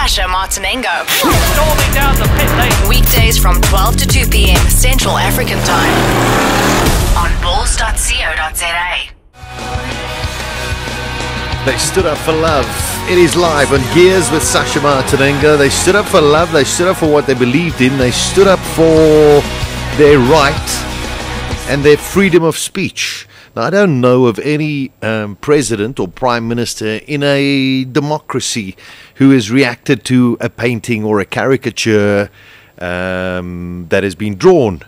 Sasha Martinengo. Storming down the pit lane. Weekdays from 12 to 2 p.m. Central African Time on balls.co.za. They stood up for love. It is live on Gears with Sasha Martinengo. They stood up for love. They stood up for what they believed in. They stood up for their right and their freedom of speech. Now, I don't know of any president or prime minister in a democracy who has reacted to a painting or a caricature that has been drawn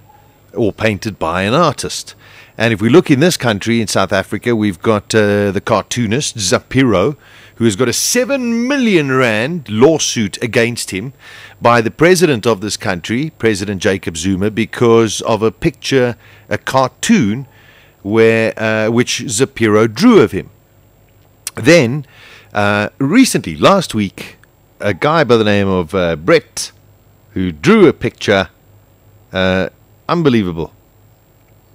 or painted by an artist. And if we look in this country, in South Africa, we've got the cartoonist Zapiro, who has got a 7 million rand lawsuit against him by the president of this country, President Jacob Zuma, because of a picture, a cartoon, which Zapiro drew of him. Then, recently, last week, a guy by the name of Brett, who drew a picture, unbelievable,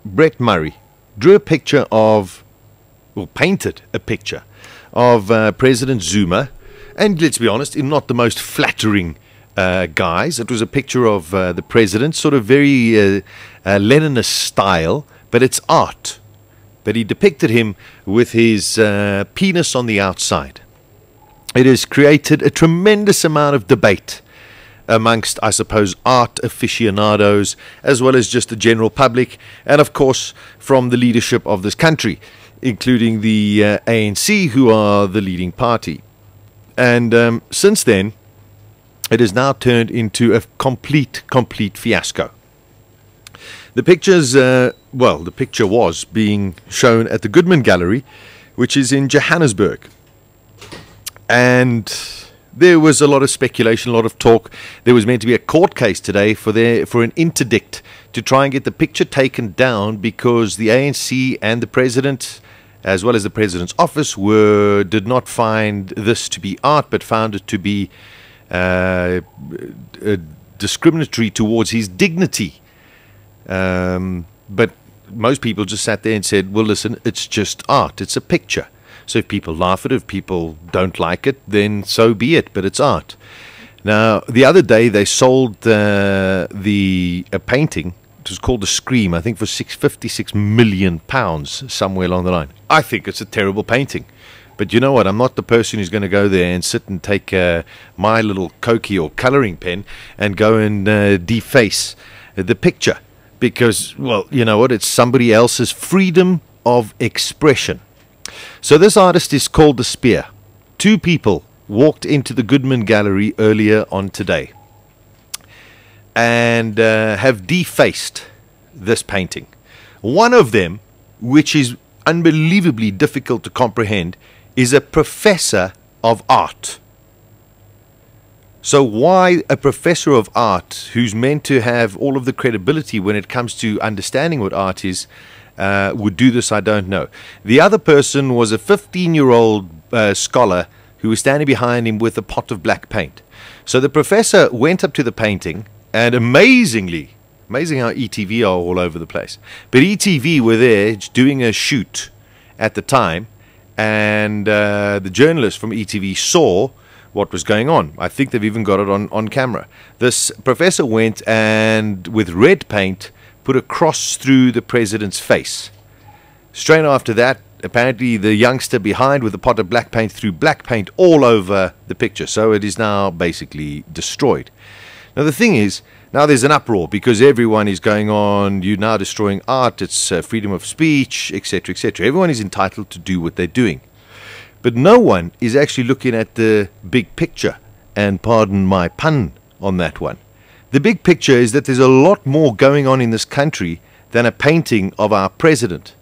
Brett Murray, drew a picture of, or painted a picture of President Zuma, and let's be honest, in not the most flattering guise. It was a picture of the president, sort of very Leninist style, but it's art. But he depicted him with his penis on the outside. It has created a tremendous amount of debate amongst, I suppose, art aficionados, as well as just the general public, and of course from the leadership of this country, including the ANC, who are the leading party. And since then, it has now turned into a complete fiasco. The pictures, the picture was being shown at the Goodman Gallery, which is in Johannesburg. And there was a lot of speculation, a lot of talk. There was meant to be a court case today for an interdict to try and get the picture taken down because the ANC and the president, as well as the president's office, did not find this to be art, but found it to be discriminatory towards his dignity. But most people just sat there and said, well, listen, it's just art. It's a picture. So if people laugh at it, if people don't like it, then so be it, but it's art. Now, the other day they sold a painting. It was called The Scream, I think for £56 million, somewhere along the line. I think it's a terrible painting. But you know what? I'm not the person who's going to go there and sit and take my little Cokie or colouring pen and go and deface the picture. Because, well, you know what? It's somebody else's freedom of expression. So this artist is called The Spear. Two people walked into the Goodman Gallery earlier on today and have defaced this painting. One of them, which is unbelievably difficult to comprehend, is a professor of art. So why a professor of art, who's meant to have all of the credibility when it comes to understanding what art is, would do this, I don't know. The other person was a 15-year-old scholar who was standing behind him with a pot of black paint. So the professor went up to the painting, and amazing how ETV are all over the place. But ETV were there doing a shoot at the time, and the journalist from ETV saw what was going on. I think they've even got it on camera. This professor went and, with red paint, put a cross through the president's face. Straight after that, apparently the youngster behind with a pot of black paint threw black paint all over the picture. So it is now basically destroyed. Now the thing is, now there's an uproar because everyone is going on, you're now destroying art, it's freedom of speech, etc., etc. Everyone is entitled to do what they're doing. But no one is actually looking at the big picture, and pardon my pun on that one. The big picture is that there's a lot more going on in this country than a painting of our president,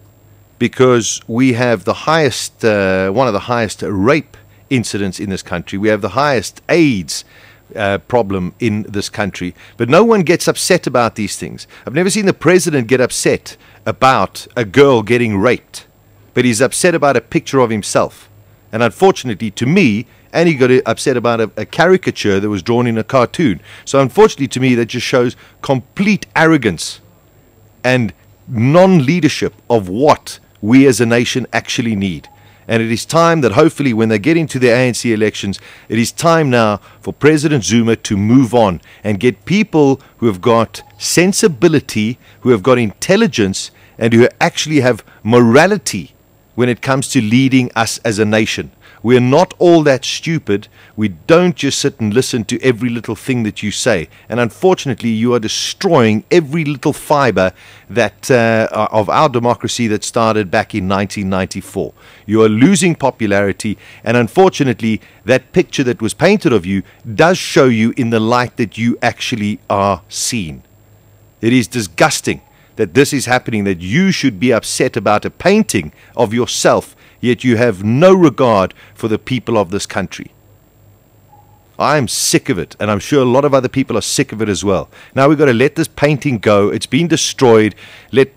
because we have the highest, one of the highest rape incidents in this country. We have the highest AIDS problem in this country, but no one gets upset about these things. I've never seen the president get upset about a girl getting raped, but he's upset about a picture of himself. And unfortunately, to me, and he got upset about a caricature that was drawn in a cartoon. So unfortunately to me, that just shows complete arrogance and non-leadership of what we as a nation actually need. And it is time that hopefully when they get into the ANC elections, it is time now for President Zuma to move on and get people who have got sensibility, who have got intelligence, and who actually have morality when it comes to leading us as a nation. We are not all that stupid. We don't just sit and listen to every little thing that you say. And unfortunately, you are destroying every little fiber that of our democracy that started back in 1994. You are losing popularity, and unfortunately, that picture that was painted of you does show you in the light that you actually are seen. It is disgusting that this is happening, that you should be upset about a painting of yourself, yet you have no regard for the people of this country. I am sick of it, and I'm sure a lot of other people are sick of it as well. Now we've got to let this painting go. It's been destroyed. Let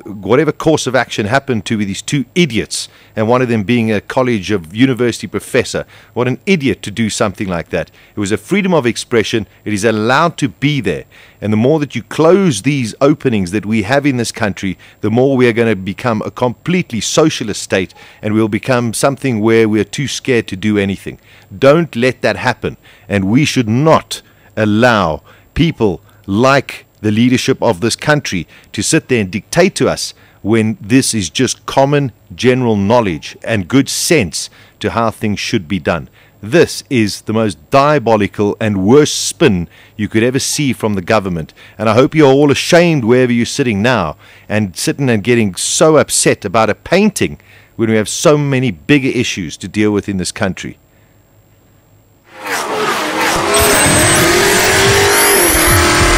whatever course of action happen to these two idiots, and one of them being a college of university professor. What an idiot to do something like that. It was a freedom of expression. It is allowed to be there. And the more that you close these openings that we have in this country, the more we are going to become a completely socialist state, and we'll become something where we're too scared to do anything. Don't let that happen. And we should not allow people like the leadership of this country to sit there and dictate to us when this is just common general knowledge and good sense to how things should be done. This is the most diabolical and worst spin you could ever see from the government. And I hope you're all ashamed wherever you're sitting now and sitting and getting so upset about a painting when we have so many bigger issues to deal with in this country.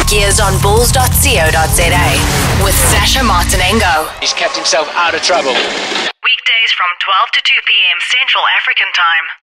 Gears on bulls.co.za with Sasha Martinengo. He's kept himself out of trouble. Weekdays from 12 to 2 p.m. Central African Time.